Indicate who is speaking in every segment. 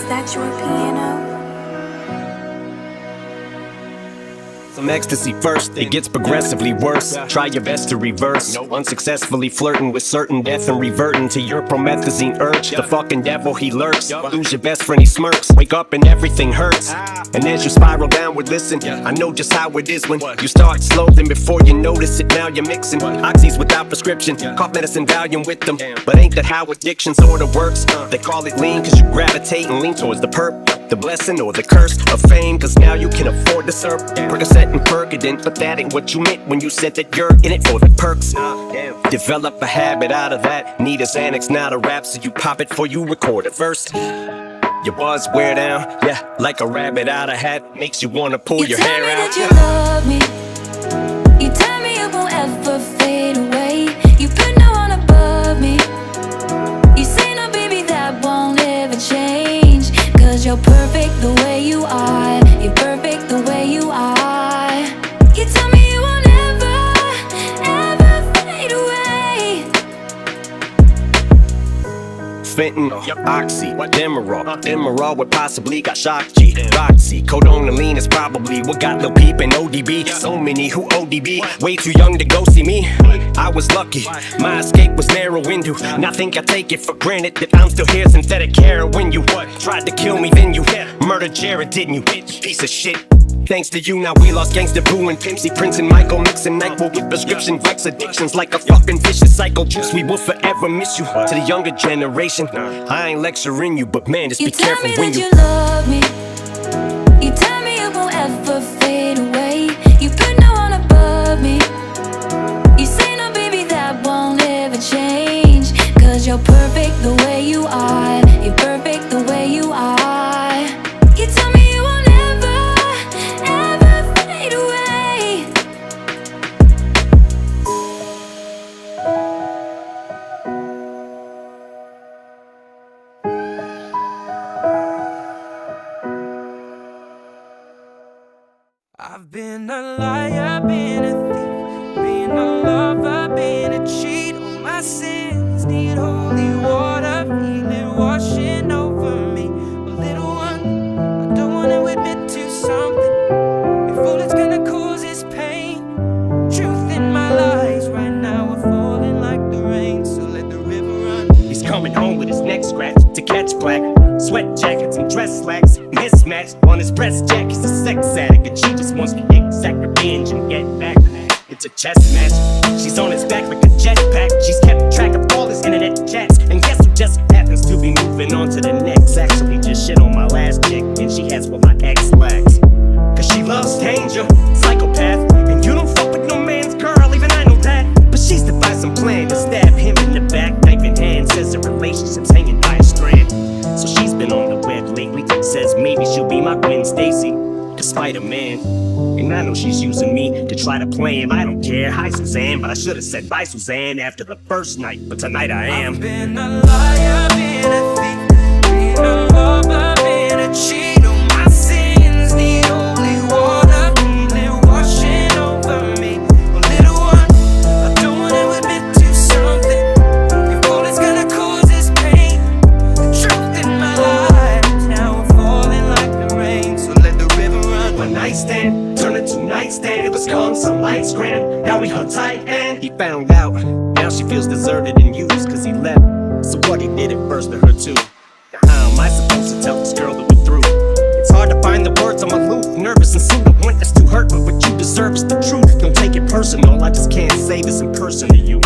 Speaker 1: that your piano?
Speaker 2: Some ecstasy first, it gets progressively worse. Try your best to reverse. Unsuccessfully flirting with certain death and reverting to your promethazine urge. The fucking devil, he lurks. Lose your best friend, he smirks. Wake up and everything hurts. And as you spiral downward, listen, I know just how it is when you start slow, then before you notice it, now you're mixing oxys without prescription. Cough medicine, Valium with them. But ain't that how addiction sorta works? They call it lean cause you gravitate and lean towards the perp, the blessing or the curse of fame, cause now you can afford to serve Percocet and Percodent, but that ain't what you meant when you said that you're in it for the perks. Develop a habit out of that. Need a Xanax, not a rap, so you pop it before you record a verse. Your buzz wear down, yeah, like a rabbit out of hat. Makes you wanna pull your hair out.
Speaker 3: You tell me that you love me. You tell me it won't ever fade away. You put no one above me. You say no, baby, that won't ever change. Cause you're perfect the way you are. You're perfect the way you are. You tell me you won't ever, ever fade away.
Speaker 2: Fenton, Oxy, Demerol would possibly got shock G, Roxy, Codonaline is probably what got Lil Peep and ODB. So many who ODB, way too young to go see me. I was lucky, my escape was narrow window. Now think I take it for granted that I'm still here. Synthetic heroin, you tried to kill me, then you murdered Jared, didn't you? Piece of shit. Thanks to you, now we lost Gangsta Boo and Pimpsy, Prince and Michael. Mixing NyQuil with prescription Vex addictions like a fucking vicious cycle. Juice, we will forever miss you. To the younger generation, I ain't lecturing you, but man, just be careful when you
Speaker 3: love me. You tell me it won't ever fade away. You put no one above me. You say no, baby, that won't ever change. Cause you're perfect the way you are. You're perfect the way you are. You tell me you won't ever, ever fade away.
Speaker 4: I've been a liar, been a thief, been a lover, been a cheat. All my sins need holy water, feel it washing over me. A little one, I don't wanna admit to something. If all it's gonna cause is pain, truth in my lies right now are falling like the rain. So let the river run.
Speaker 2: He's coming home with his neck scratched to catch black. Sweat jackets and dress slacks mismatched on his breast jack. He's a sex addict and she just wants to exact revenge and get back. It's a chess match. She's on his back like a jetpack. She's kept track of all his internet chats. And guess who just happens to be moving on to the next? Actually just shit on my last chick and she has what my ex lacks. Cause she loves danger, psychopath. And you don't fuck with no man's girl, even I know that. But she's devised some plan to stab him in the back. Knife in hand, says the relationship's hanging by a strand. So she's been on the web lately. Says maybe she'll be my Gwen Stacy, despite a man. And I know she's using me to try to play him. I don't care, hi Suzanne, but I should've said bye Suzanne after the first night. But tonight I am.
Speaker 4: I've been a liar, been a thief, been a lover, been a cheat. All my sins need holy water, feel it washing over me. A little one, I don't wanna admit to something. If all it's gonna cause is pain, the truth in my life now we're falling like the rain. So let the river run.
Speaker 2: One night stand, turn it to nightstand. It was calm, some lights grand. Now we hung tight and he found out. Now she feels deserted and used cause he left. So what he did at first to her too. Now how am I supposed to tell this girl that we're through? It's hard to find the words, I'm aloof, nervous and soon. I want this to hurt, but what you deserve is the truth. Don't take it personal, I just can't say this in person to you.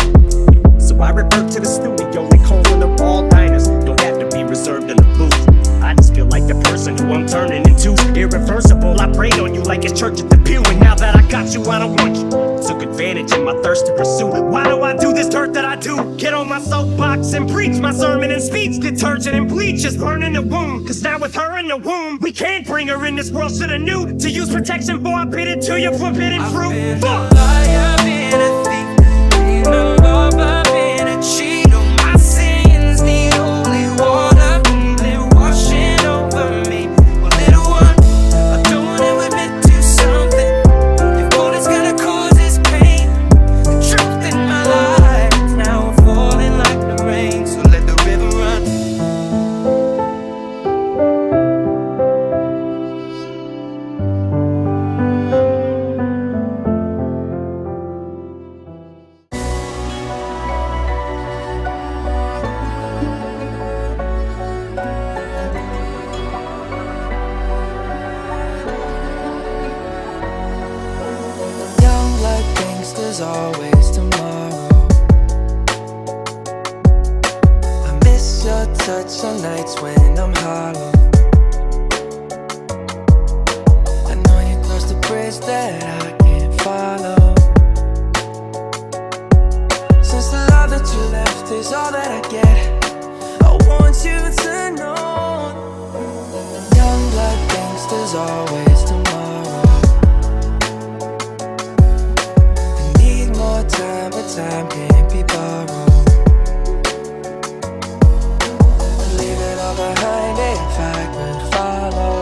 Speaker 2: So I revert to the studio like Cole in the Ball Diners. Don't have to be reserved in the booth. I just feel like the person who I'm turning into. Irreversible, I prayed on you like it's church at the pew. And now that I got you, I don't want you. Took advantage of my thirst to pursue. Why do I do this dirt that I do? Get on my soapbox and preach my sermon and speech. Detergent and bleach is burning the womb. Cause now with her in the womb, we can't bring her in this world to the new. To use protection, boy, I bid it to your forbidden fruit.
Speaker 4: I've been a liar, been a thief, been a lover, been a cheat. All my sins need holy water, feel it washing over me. A little one, I don't wanna admit to something. If all it's gonna cause is pain, the truth in my life now we're falling like the rain. So let the river run. some nights when I'm hollow. I know you crossed the bridge that I can't follow. Since the love that you left is all that I get, I want you to know, young blood thinks there's always tomorrow. I need more time, but time can't be borrowed. Behind if I could follow.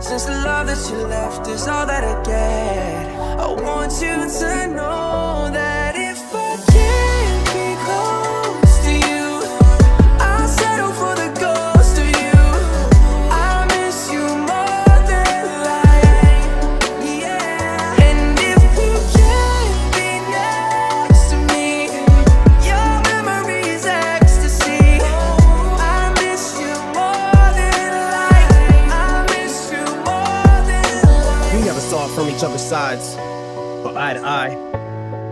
Speaker 4: Since the love that you left is all that I get, I want you to know that if I can't be close to you, I'll settle for the ghost of you. I miss you more than life, yeah. And if you can't be next to me, your memories ecstasy. I miss you more than life. I miss you more than life.
Speaker 2: We never saw it from each other's sides, but eye to eye.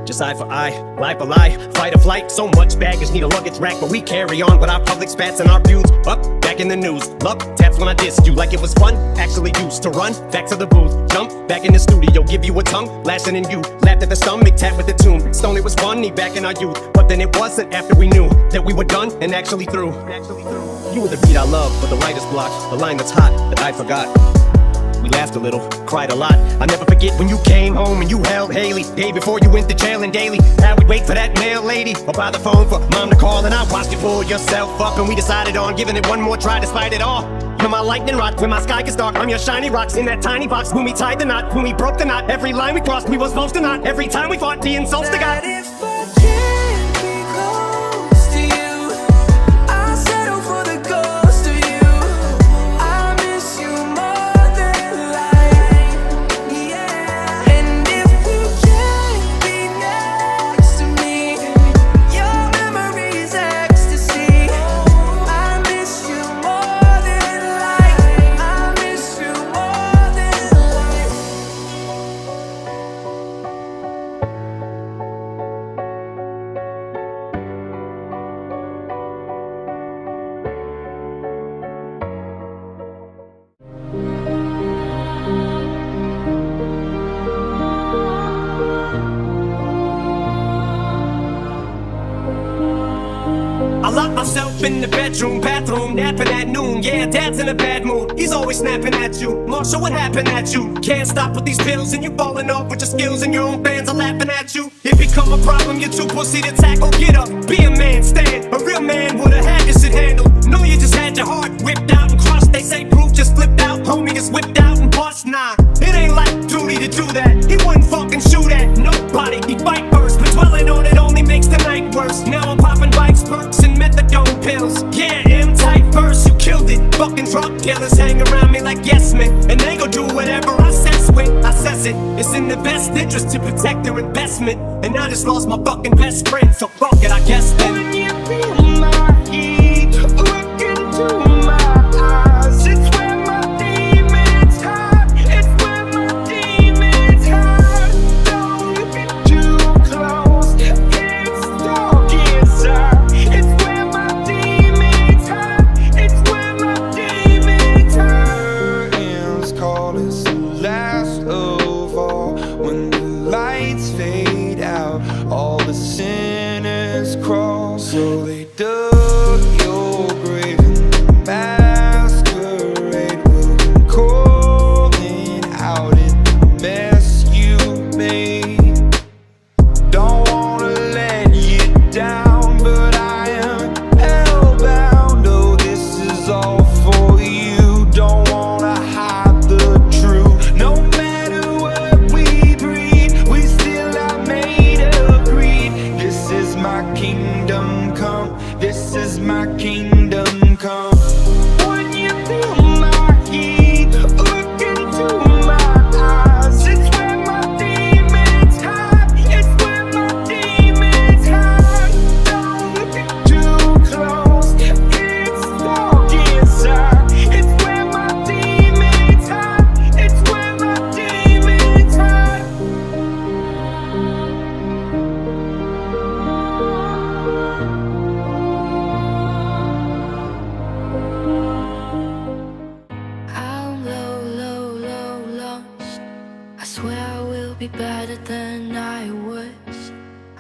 Speaker 2: Just eye for eye, lie for lie, fight or flight. So much baggage, need a luggage rack, but we carry on with our public spats and our views. Up, back in the news, love taps when I dissed you like it was fun. Actually used to run back to the booth, jump back in the studio, give you a tongue lashing in you. Laughed at the stomach, tap with the tune. Stone, it was funny back in our youth, but then it wasn't after we knew that we were done and actually through. You were the beat I love, but the writer's block, the line that's hot that I forgot. We laughed a little, cried a lot. I'll never forget when you came home and you held Haley. Day before you went to jail and daily. Now we wait for that mail lady, or by the phone for mom to call. And I watched you pull yourself up, and we decided on giving it one more try despite it all. You're my lightning rod when my sky gets dark. I'm your shiny rocks in that tiny box. When we tied the knot, when we broke the knot, every line we crossed we were supposed to not. Every time we fought the insults to God.
Speaker 4: If I can't be close to you, I'll settle for the ghost of you. I miss you more than life, yeah. And if you can't be next to me, your memories ecstasy. I miss you more than life. I miss you more than life.
Speaker 2: I lock myself in the bedroom, bathroom, napping at noon. Yeah, dad's in a bad mood, he's always snapping at you. Marshall, what happened at you? Can't stop with these pills and you falling off with your skills and your own fans are laughing at you. It become a problem, you're too pussy to tackle. Get up, be a man, stand. A real man would've had this shit handled. No, you just had your heart whipped out and crushed. They say proof just flipped out, homie just whipped out and bust. Nah, it ain't like duty to do that. He wouldn't fucking shoot at nobody, he'd fight first. But dwelling on it only makes the night worse. Now I'm popping bikes, perks, and methadone pills. Yeah, M-type verse, you killed it. Fucking drug dealers hang around me like yes men, and they gon' do whatever I says with. I says it, it's in the best interest to protect their investment. And I just lost my fucking best friend, so fuck it, I guess then.
Speaker 4: When you feel my heat, look into my eyes. It's where my demons hide. It's where my demons hide. Don't get too close. It's dark inside. It's where my demons hide. It's where my demons hide. Curtains call us the last of all. When the lights fade out, all the sinners crawl. So they dug your grave in the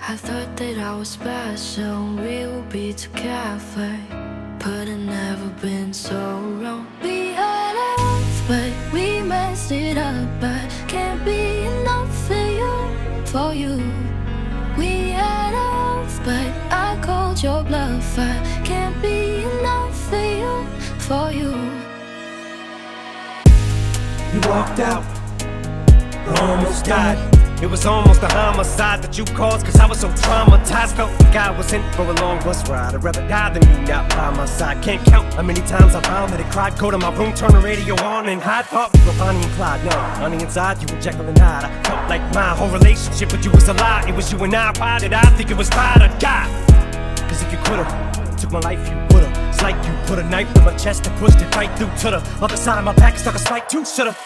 Speaker 3: I thought that I was special, we would be together, but it never been so wrong. We had love, but we messed it up. But can't be enough for you. We had love, but I called your bluff. I can't be enough for you.
Speaker 2: You walked out, you almost died. It was almost a homicide that you caused, cause I was so traumatized. Felt like I was in for a long bus ride. I'd rather die than you not by my side. Can't count how many times I vomited, cried. Go to my room, turn the radio on and hide. Thought we were Bonnie and Clyde. No, on the inside you were Jekyll and Hyde. I felt like my whole relationship with you was a lie. It was you and I. Why did I think it was fine or die? Cause if you could've took my life, you would've. It's like you put a knife in my chest and pushed it right through to the other side of my back. Stuck a spike too. Should've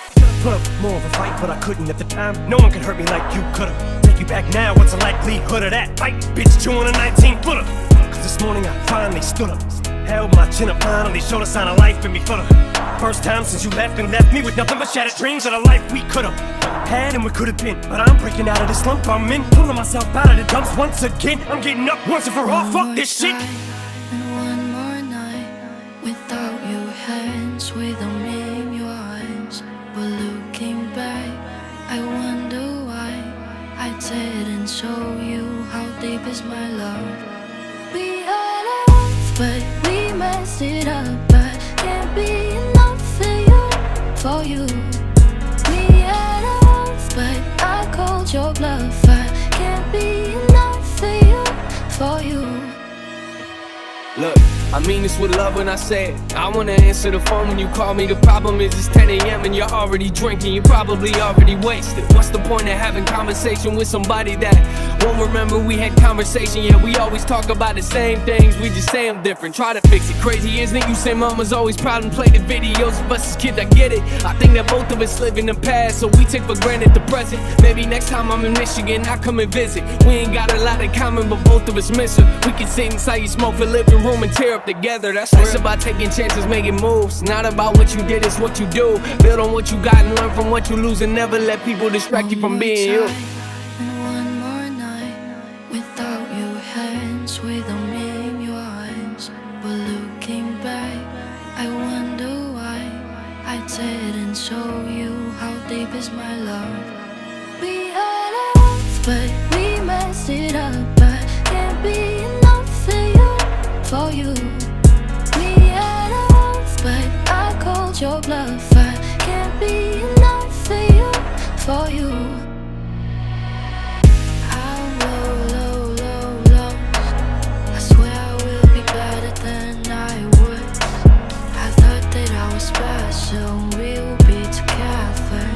Speaker 2: put up more of a fight, but I couldn't at the time. No one could hurt me like you could've. Take you back now, what's the likelihood of that? Fight, bitch, chewing a 19-footer. Cause this morning I finally stood up, held my chin up, finally showed a sign of life in me for the first time since you left, and left me with nothing but shattered dreams of the life we could've had and we could've been. But I'm breaking out of this slump I'm in, pulling myself out of the dumps once again. I'm getting up once and for all, fuck this shit.
Speaker 3: And one more night without your hands, without me in your eyes. But looking back, I wonder why I didn't show you how deep is my love. We had love, but we messed it up. But can't be enough for you. We had love, but I called your bluff. I can't be enough for you.
Speaker 4: Look, I mean this with love when I say it. I wanna answer the phone when you call me. The problem is it's 10 a.m. and you're already drinking. You're probably already wasted. What's the point of having conversation with somebody that won't remember we had conversation? Yeah, we always talk about the same things, we just say them different. Try to fix it, crazy isn't it? You say mama's always proud and play the videos of us as kids, I get it. I think that both of us live in the past, so we take for granted the present. Maybe next time I'm in Michigan, I come and visit. We ain't got a lot in common, but both of us miss her. We can sit inside your smoke the living room and tear up together. That's real. It's about taking chances, making moves. Not about what you did, it's what you do. Build on what you got and learn from what you lose, and never let people distract you from being you.
Speaker 3: And one more night without your hands, without me in your eyes. But looking back, I wonder why I didn't show you how deep is my love. We had love, but we messed it up. But can't be enough for you. We had love, but I called your bluff. I can't be enough for you. I will low. I swear I will be better than I was. I thought that I was special, we would be together,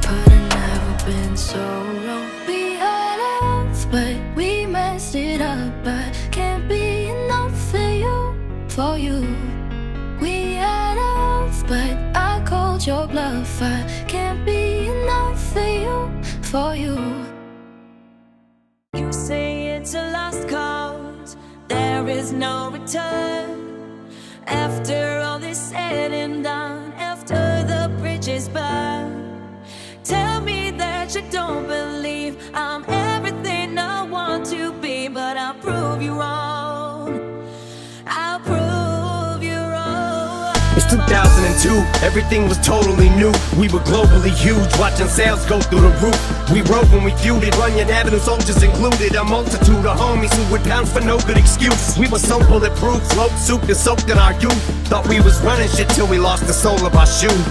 Speaker 3: but it never been so wrong. We had love, but we messed it up. But can't be enough for you. We had love, but I called your bluff. I can't be enough for you.
Speaker 1: You say it's a lost cause, there is no return. After all this said and done, after the bridge is burned, tell me that you don't believe I'm everything I want to be, but I'll prove you wrong. I'll prove you wrong.
Speaker 2: It's 2002, everything was totally new. We were globally huge, watching sales go through the roof. We rode when we feuded, Runyon Avenue soldiers included. A multitude of homies who would pounce for no good excuse. We were so bulletproof, float souped and soaked in our youth. Thought we was running shit till we lost the sole of our shoe.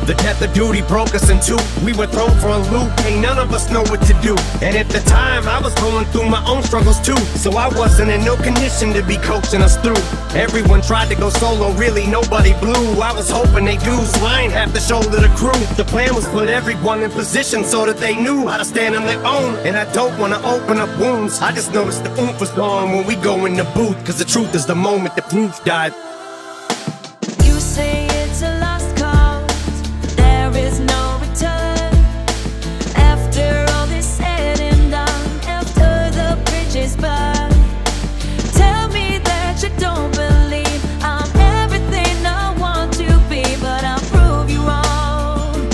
Speaker 2: The depth of duty broke us in two. We were thrown for a loop, ain't none of us know what to do. And at the time, I was going through my own struggles too. So I wasn't in no condition to be coaching us through. Everyone tried to go solo, really nobody blew. I was hoping they do, so I ain't have to shoulder the crew. The plan was put everyone in position so that they knew how to stand on their own. And I don't wanna open up wounds, I just noticed the oomph was gone when we go in the booth. Cause the truth is the moment the proof died.
Speaker 1: You say it's a lost cause, there is no return. After all this said and done, after the bridge is burned, tell me that you don't believe I'm everything I want to be, but I'll prove you wrong.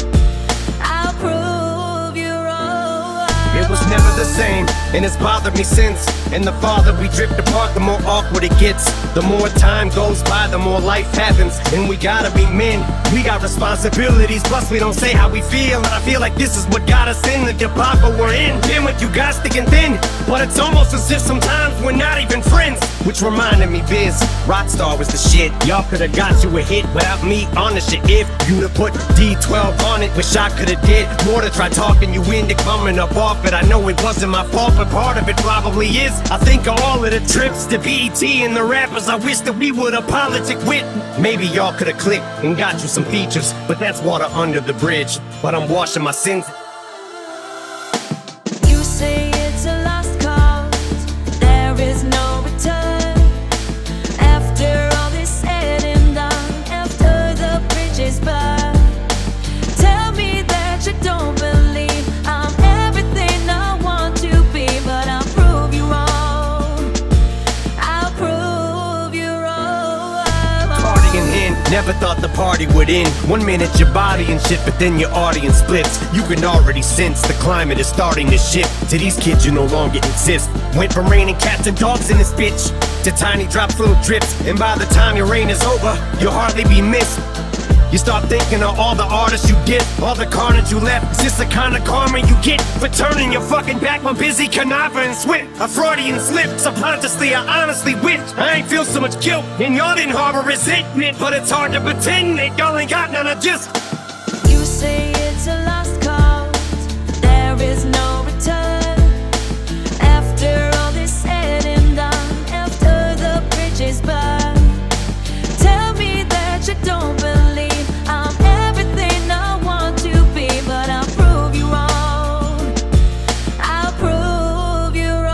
Speaker 1: I'll prove you wrong.
Speaker 2: It was never the same. and it's bothered me since. And the farther we drift apart, the more awkward it gets. The more time goes by, the more life happens. And we gotta be men, we got responsibilities. Plus we don't say how we feel, and I feel like this is what got us in the debacle we're in. Been with you guys thick and thin, but it's almost as if sometimes we're not even friends. Which reminded me, Biz, Rockstar was the shit. Y'all could've got you a hit without me on the shit. If you'd have put D12 on it, wish I could've did more to try talking you into coming up off it. I know it wasn't my fault, but part of it probably is. I think of all of the trips to BET and the rappers I wish that we would've politic with. Maybe y'all could've clicked and got you some features, but that's water under the bridge. But I'm washing my sins.
Speaker 1: You say it's a lost cause, there is no return. After all this said and done, after the bridge is burned, tell me that you don't believe I'm everything I want to be, but I'll prove you wrong. I'll prove you wrong.
Speaker 2: Partying in, never thought the party would end. 1 minute your body and shit, but then your audience splits. You can already sense the climate is starting to shift. To these kids you no longer exist. Went from raining cats and dogs in this bitch to tiny drops, little drips, and by the time your reign is over, you'll hardly be missed. You start thinking of all the artists you did, all the carnage you left. Is this the kind of karma you get for turning your fucking back on busy Canava and Swift? A Freudian slip, subconsciously I honestly wish I ain't feel so much guilt, and y'all didn't harbor resentment. But it's hard to pretend that y'all ain't got none of just.
Speaker 1: You say it's a lost cause, there is no return. After all this said and done, after the bridge is burned, tell me that you don't believe I'm everything I want to be, but I'll prove you wrong. I'll prove you wrong.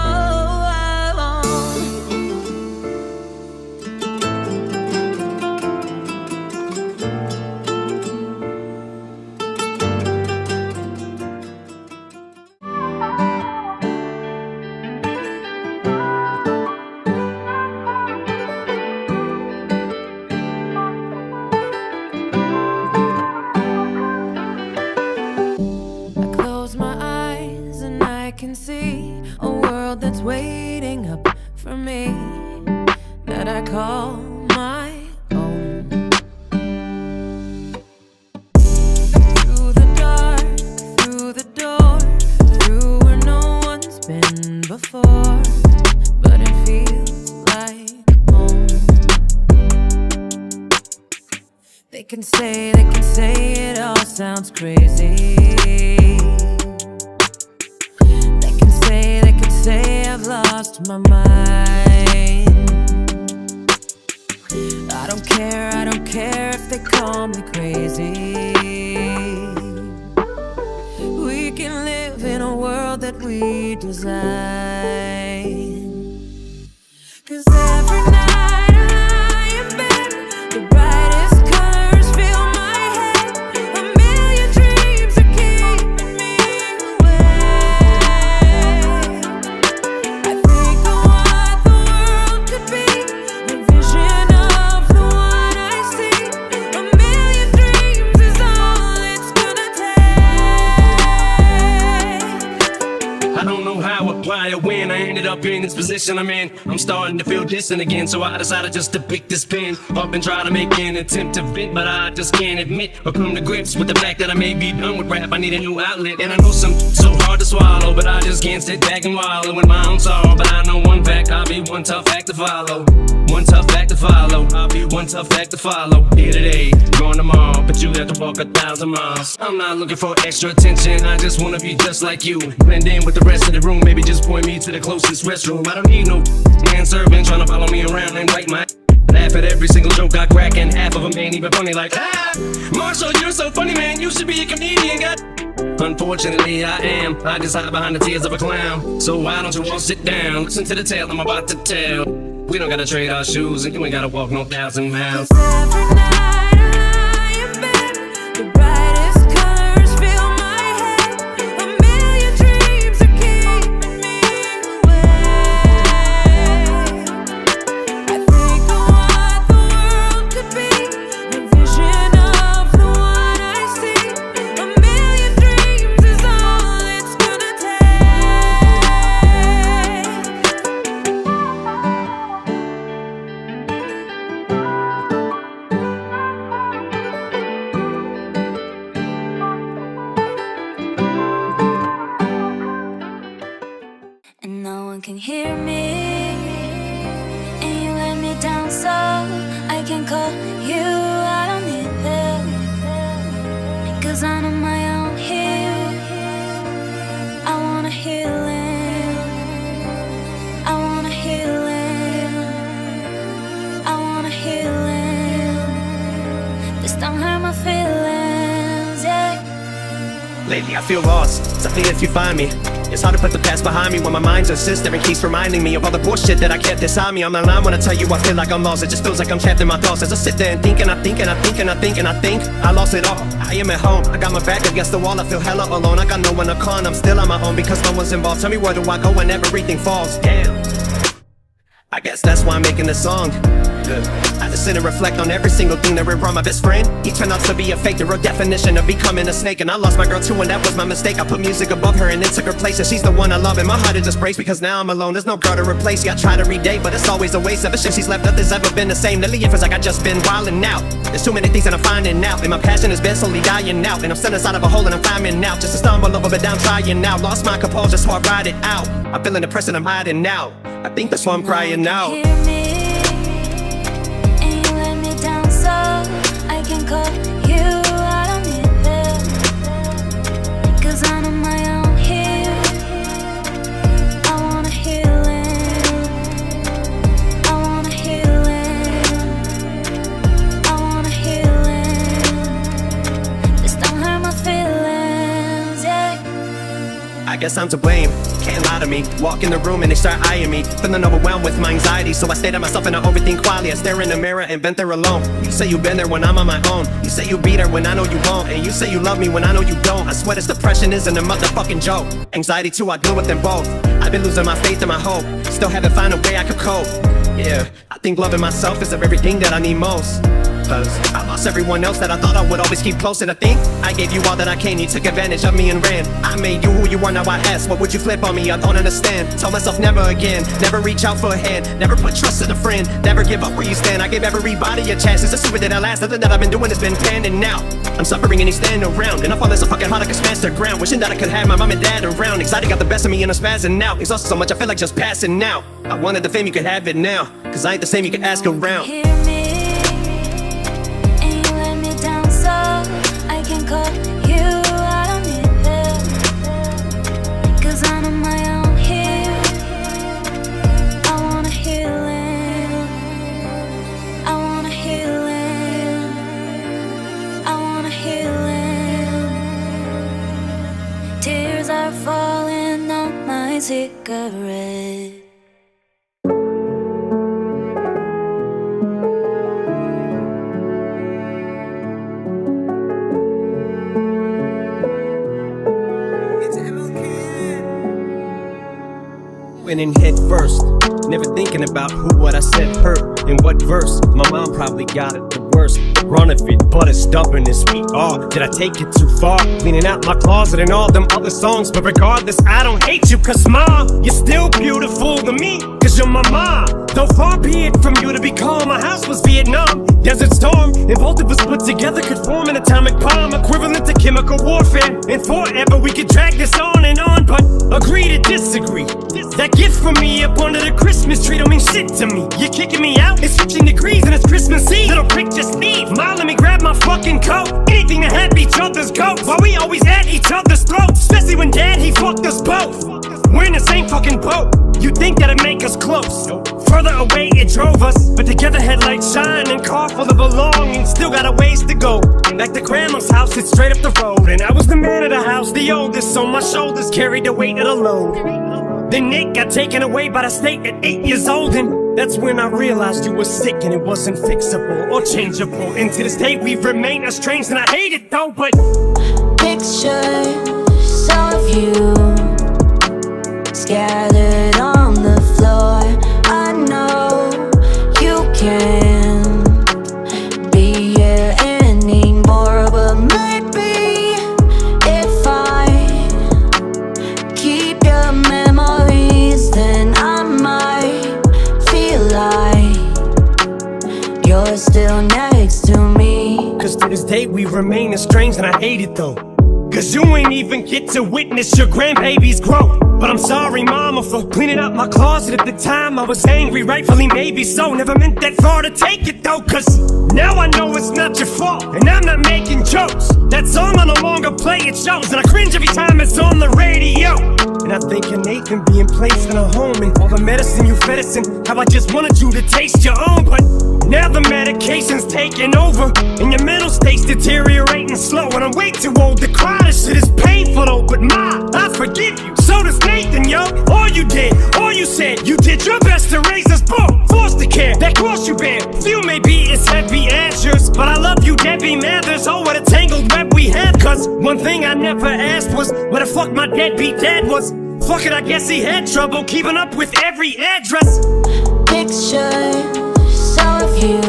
Speaker 1: I close my eyes and I can see a world that's waiting up for me, that I call my own. Through the dark, through the door, through where no one's been before, but it feels like home. They can say it all sounds crazy. They can say I've lost my mind. I don't care if they call me crazy. We can live in a world that we design. 'Cause every night I lie in bed, the brightest colors fill my head. A million dreams are keeping me awake. I think of what the world could be, a vision of the one I see. A million dreams is all it's gonna take.
Speaker 2: I don't know how or why or when I ended up in this position I'm in. I'm starting to feel distant again, so I decided just to pick this pen up and try to make an attempt to vent, but I just can't admit or come to grips with the fact that I may be done with rap. I need a new outlet, and I know some so hard to swallow, but I just can't sit back and wallow in my own sorrow. But I know one fact, I'll be one tough act to follow. One tough act to follow. I'll be one tough act to follow. Here today, gone tomorrow, but you have to walk 1,000 miles. I'm not looking for extra attention, I just wanna be just like you. Blend in with the rest of the room, maybe just point me to the closest restroom. I don't need no man serving, trying to follow me around and write my laugh at every single joke I crack, and half of them ain't even funny. Like, Marshall, you're so funny, man, you should be a comedian. God, unfortunately I am. I just hide behind the tears of a clown. So why don't you all sit down, listen to the tale I'm about to tell. We don't gotta trade our shoes, and you ain't gotta walk no 1,000 miles.
Speaker 1: Every night I lie in bed, the brightest colors fill my head. A million dreams are keeping me awake. I think of what the world could be, a vision of the one I see. A million dreams is all it's gonna take.
Speaker 3: and no one can hear me. And you let me down so I can call you. I don't need help, 'cause I'm on my own here. I want a healing, I want a healing, I want a healing. This don't hurt my feelings, yeah.
Speaker 2: Lately I feel lost, something if you find me. It's hard to put the past behind me when my mind's a sister and keeps reminding me of all the bullshit that I kept inside me. I'm not lying when I tell you I feel like I'm lost. It just feels like I'm trapped in my thoughts as I sit there and think and I think and I think and I think and I think I lost it all. I am at home, I got my back against the wall, I feel hella alone. I got no one to call and I'm still on my own because no one's involved. Tell me where do I go when everything falls? Damn, I guess that's why I'm making this song. I just sit and reflect on every single thing that went wrong. My best friend, he turned out to be a fake, the real definition of becoming a snake. And I lost my girl too, and that was my mistake. I put music above her and it took her place, and she's the one I love. And my heart it just breaks because now I'm alone. There's no girl to replace. Yeah, I try to redate, but it's always a waste. Ever since she's left, nothing's ever been the same. Lately it feels like I just been wildin' out. There's too many things that I'm finding out, and my passion has been slowly dying out. And I'm stuck inside of a hole and I'm climbing out, just to stumble over, but I'm trying now. Lost my composure, so I ride it out. I'm feeling depressed and I'm hiding now. I think that's why I'm crying now.
Speaker 3: I can call you, I don't need help, 'cause I'm on my own here. I want a healing, I want a healing, I want a healing. This don't hurt my feelings, yeah.
Speaker 2: I guess I'm to blame, can't lie to me. Walk in the room and they start eyeing me, feeling overwhelmed with my anxiety. So I stay to myself and I overthink quietly. I stare in the mirror and been there alone. You say you've been there when I'm on my own. You say you be there when I know you won't. And you say you love me when I know you don't. I swear this depression isn't a motherfucking joke. Anxiety too, I deal with them both. I've been losing my faith and my hope, still haven't found a way I could cope. Yeah, I think loving myself is of everything that I need most. 'Cause I lost everyone else that I thought I would always keep close. And I think I gave you all that I can. You took advantage of me and ran. I made you who you are, now I ask, what would you flip on me? I don't understand. Tell myself never again, never reach out for a hand, never put trust in a friend, never give up where you stand. I gave everybody a chance, it's a secret that I last. Nothing that I've been doing has been planned, and now I'm suffering and he's standing around. And I fall as a fucking heart, I can smash the ground. Wishing that I could have my mom and dad around. Anxiety got the best of me and I'm spazzing now. Exhausted so much I feel like just passing now. I wanted the fame, you could have it now, 'cause I ain't the same, you can ask around.
Speaker 3: Hear me, and you let me down so I can call you, I don't need help, 'cause I'm on my own here. I want a healing, I want a healing, I want a healing. Tears are falling on my cigarette.
Speaker 2: Went in head first, never thinking about who what I said hurt in what verse. My mom probably got it the worst run of it, but as stubborn as we are, did I take it too far? Cleaning out my closet and all them other songs, but regardless, I don't hate you, 'cause mom, you're still beautiful to me, 'cause you're my mom. Though far be it from you to be calm, my house was Vietnam, Desert Storm, and both of us put together could form an atomic bomb, equivalent to chemical warfare. And forever we could drag this on and on, but agree to disagree. That gift from me up under the Christmas tree don't mean shit to me. You're kicking me out, it's switching degrees and it's Christmas Eve. Little prick, just leave. Ma, let me grab my fucking coat. Anything to have each other's goats, while we always at each other's throats. Especially when dad, he fucked us both. We're in the same fucking boat. You think that'd make us close? Further away it drove us, but together headlights shine and car full of belongings. Still got a ways to go. Back to grandma's house, it's straight up the road. And I was the man of the house, the oldest, so my shoulders carried the weight of the load. Then Nick got taken away by the state at 8 years old, and that's when I realized you were sick and it wasn't fixable or changeable. And to this day we've remained estranged, and I hate it though, but
Speaker 3: Pictures of you scattered on the floor. I know you can't be here anymore, but maybe if I keep your memories, then I might feel like you're still next to me.
Speaker 2: 'cause to this day we remain estranged, and I hate it though, 'cause you ain't even get to witness your grandbaby's growth. But I'm sorry, mama, for cleaning out my closet at the time. I was angry, rightfully maybe so. Never meant that far to take it though, cause now I know it's not your fault, and I'm not making jokes. That song I no longer play, it shows, and I cringe every time it's on the radio. And I think of Nathan being placed in a home, and all the medicine you fed us, and how I just wanted you to taste your own. But now the medication's taking over, and your mental state's deteriorating slow. And I'm way too old to cry, this shit is painful though. But Ma, I forgive you, so does Nathan, yo. All you did, all you said, you did your best to raise us both. Forced to care, that cross you bear, few may be as heavy as yours. But I love you, Debbie Mathers, oh what a tangled web we have. Cause one thing I never asked was where the fuck my deadbeat dad was. Fuck it, I guess he had trouble keeping up with every address.
Speaker 3: Pictures of you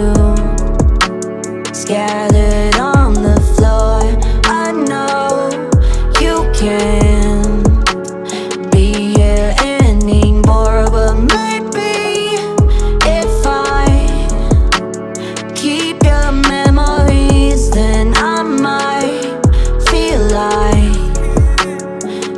Speaker 3: scattered on the floor. I know you can't be here anymore, but maybe if I keep your memories, then I might feel like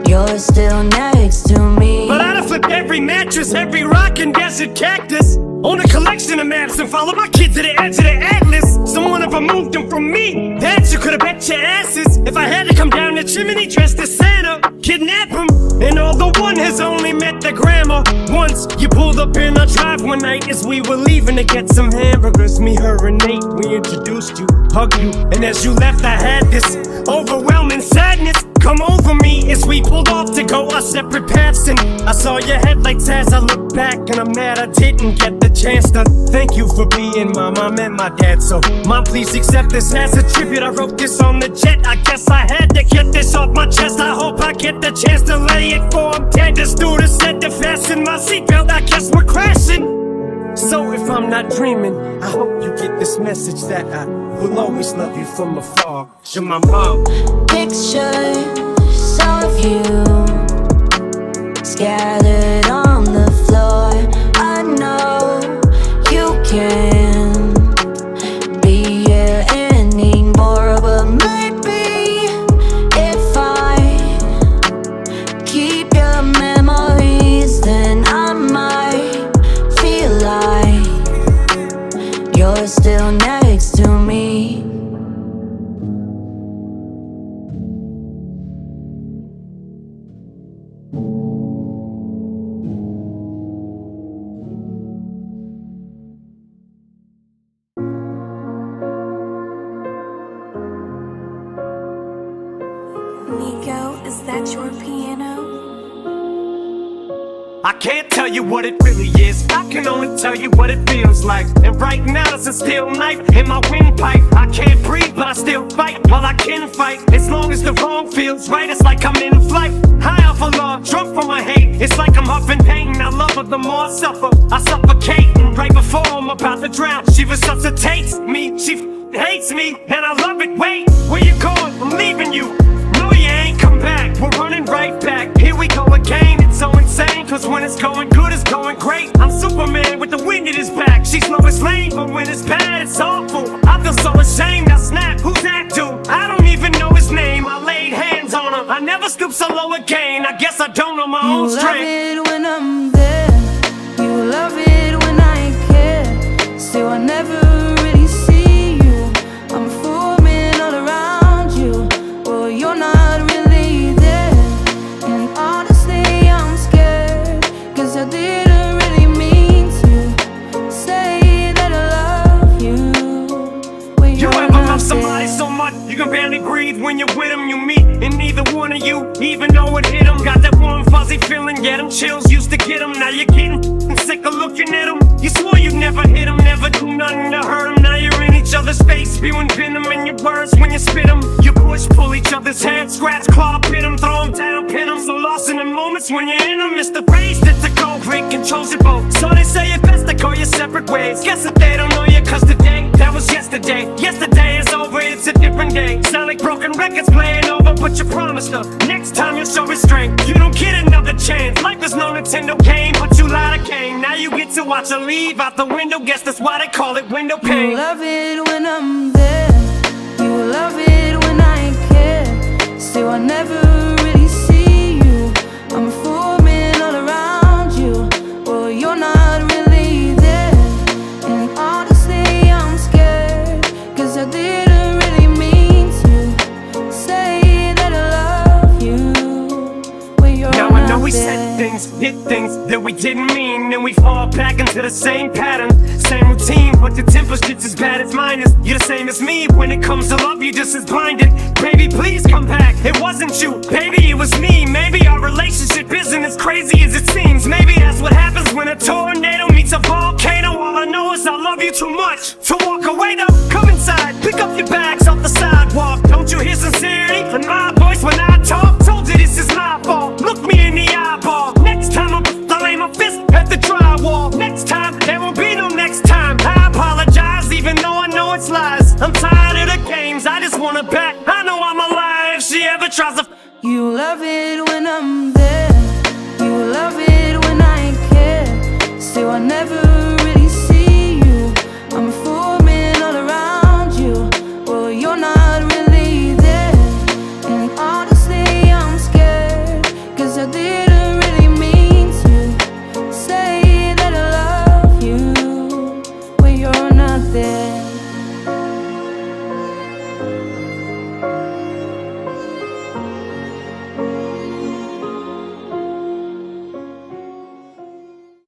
Speaker 3: you're still next to me.
Speaker 2: But I'd have flipped every mattress, every rock and desert cactus, own a collection of maps and follow my kid to the edge of the atlas. Someone have removed them from me, that you could've bet your asses. If I had to come down the chimney dressed as Santa, kidnap him. And although one has only met the grandma once, you pulled up in our drive one night as we were leaving to get some hamburgers. Me, her, and Nate, we introduced you, hugged you, and as you left I had this overwhelming sadness come over me as we pulled off to go our separate paths. And I saw your headlights as I looked back, and I'm mad I didn't get the chance to thank you for being my mom and my dad. So Mom, please accept this as a tribute. I wrote this on the jet, I guess I had to get this off my chest. I hope I get the chance to lay it for I'm dead. The stewardess said to fasten my seatbelt, I guess we're crashing. So if I'm not dreaming, I hope you get this message that I will always love you from afar. You're my mom.
Speaker 3: Pictures of you scattered on the floor. I know you can't be here anymore, but maybe if I keep your memories, then I might feel like you're still next to me.
Speaker 5: Nico, is that your piano?
Speaker 2: I can't tell you what it really is, I can only tell you what it feels like. And right now there's a steel knife in my windpipe. I can't breathe but I still fight while I can fight. As long as the wrong feels right, it's like I'm in a flight. High off of love, drunk from my hate, it's like I'm huffing pain. I love her, the more I suffer, I suffocate. And right before I'm about to drown, she resuscitates me. She hates me and I love it. Wait, where you going? I'm leaving you. No, you ain't come back, we're running right back. Here we go again, it's so insane, cause when it's going good, it's going great. I'm Superman with the wind in his back. She's Lois Lane, but when it's bad, it's awful. I feel so ashamed, I snap, who's that dude? I don't even know his name, I laid hands on him. I never stoop so low again, I guess I don't know my own strength.
Speaker 3: You love it when I'm there, you love it when I care. Still I never really see you, I'm forming all around you. Well, you're not really there, and honestly I'm scared, cause I didn't really mean to say that I love you when
Speaker 2: You
Speaker 3: you're
Speaker 2: ever
Speaker 3: not
Speaker 2: love somebody
Speaker 3: there.
Speaker 2: so much you can barely breathe when you're with them? You meet and neither one of you even know it hit them. Got that warm fuzzy feeling, get them chills, used to get them. Now you're getting sick of looking at them. You swore you'd never hit them, never do nothing to hurt them. Now you're in each other's face, spewing venom in your words when you spit them. You push, pull each other's hair, scratch, claw, pit them, throw them down, pin them. So lost in the moments when you're in them. It's the phrase that the cold break controls your boat. So they say it best to go your separate ways. Guess that they don't know you, cause today, that was yesterday. Yesterday is over, it's a different day. Sound like broken records playing over, but you promised her next time you'll show restraint. You don't get another chance. Life is no Nintendo game, but you lied again. Now you get to watch her leave out the window. Guess that's why they call it window pane.
Speaker 3: You love it when I'm there, you love it when I care. Still I never really see you, I'm forming
Speaker 2: forget things that we didn't mean, and we fall back into the same pattern, same routine. But your temper's just as bad as mine is. You're the same as me. When it comes to love, you're just as blinded. Baby, please come back. It wasn't you, baby, it was me. Maybe our relationship isn't as crazy as it seems. Maybe that's what happens when a tornado meets a volcano. All I know is I love you too much